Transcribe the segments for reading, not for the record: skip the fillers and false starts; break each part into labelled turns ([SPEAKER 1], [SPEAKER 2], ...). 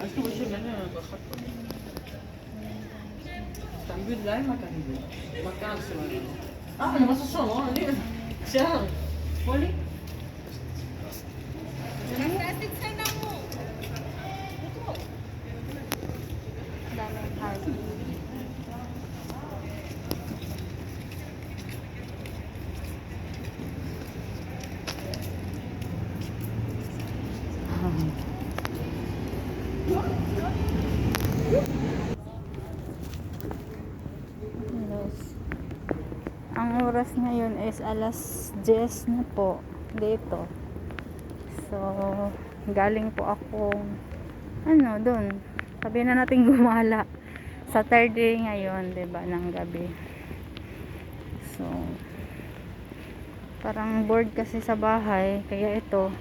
[SPEAKER 1] est-ce que monsieur maintenant بخطط تعمل لا ما كان ما كان سوى انا ما صار ليه شهر ولي
[SPEAKER 2] Daming hard. Yes. Ang oras ngayon is alas 10 na po dito. So, galing po ako doon. Sabi na natin gumala. Saturday ngayon, 'di ba, ng gabi. So, parang bored kasi sa bahay, kaya ito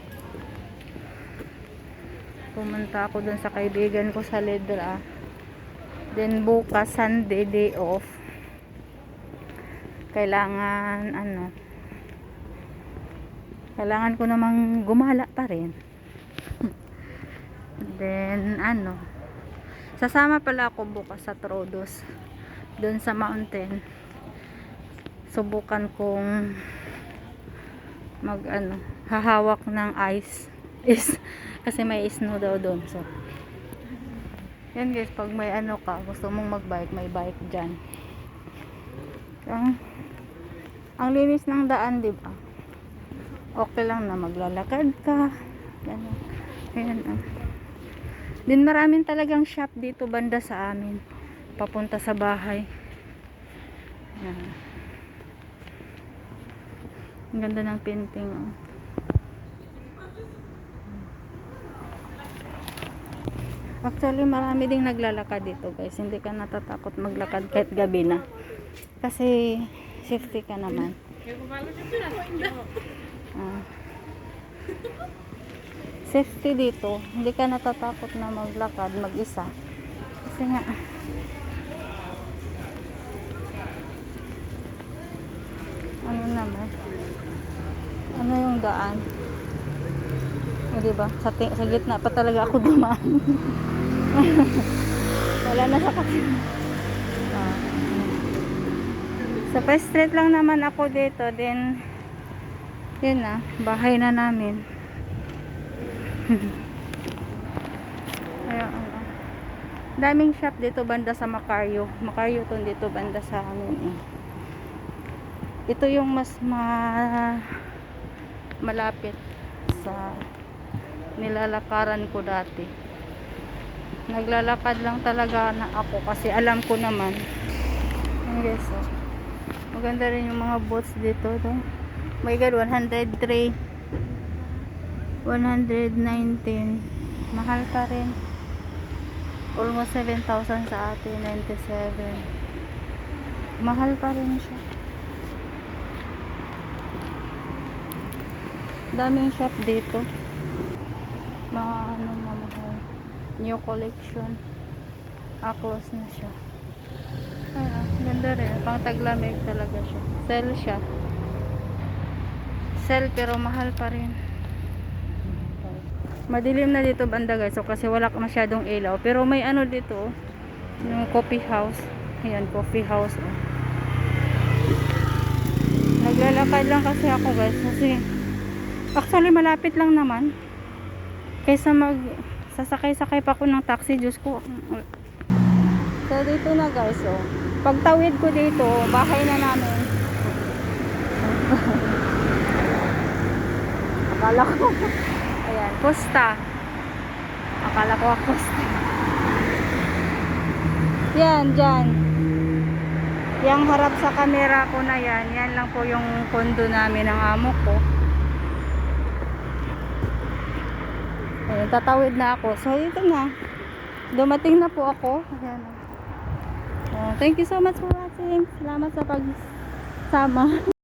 [SPEAKER 2] pumunta ako dun sa kaibigan ko sa Ledra. Then bukas Sunday, day off. Kailangan ko namang gumala pa rin. Then sasama pala ako bukas sa Troodos dun sa mountain. Subukan kong hahawak ng ice kasi may snow daw doon. So yan guys, pag may gusto mong magbike, may bike dyan. Ang linis ng daan, di ba? Okay lang na maglalakad ka. Ayan. Din maraming talagang shop dito banda sa amin papunta sa bahay. Ayan. Ang ganda ng painting. Actually, marami ding naglalakad dito guys. Hindi ka natatakot maglakad kahit gabi na. Kasi safety ka naman. Safety dito. Hindi ka natatakot na maglakad mag-isa. Kasi nga yung daan. O diba? Sa gitna pa talaga ako dumaan. Wala na sa kasi. Sa first street lang naman ako dito. Then yun na, bahay na namin. Ayun. Daming shop dito banda sa Macario to dito banda sa amin. Ito yung mas malapit sa nilalakaran ko dati. Naglalakad lang talaga na ako kasi alam ko naman. Yes, maganda rin yung mga boats dito. Oh my god, 103, 119, mahal pa rin. Almost 7,000 sa atin, 97. Mahal pa rin siya. Daming shop dito. Mga mamahal. New collection. Close na siya. Ganda rin. Pang taglamig talaga siya. Sell siya. Sell pero mahal pa rin. Madilim na dito banda guys. So kasi wala masyadong ilaw. Pero may dito. Yung coffee house. Ayan, coffee house. Naglalakad lang kasi ako guys. Kasi actually malapit lang naman. Kaysa sasakay-sakay pa ako ng taxi. Diyos ko. So dito na guys. Pagtawid ko dito, bahay na namin. Akala ko. Ayan, Costa. Akala ko Costa. Yan, dyan. Yang harap sa camera ko na yan. Yan lang po yung kondo namin ng amo ko. Ayan, tatawid na ako. So, ito na. Dumating na po ako. Ayan. Thank you so much for watching. Salamat sa pagsama.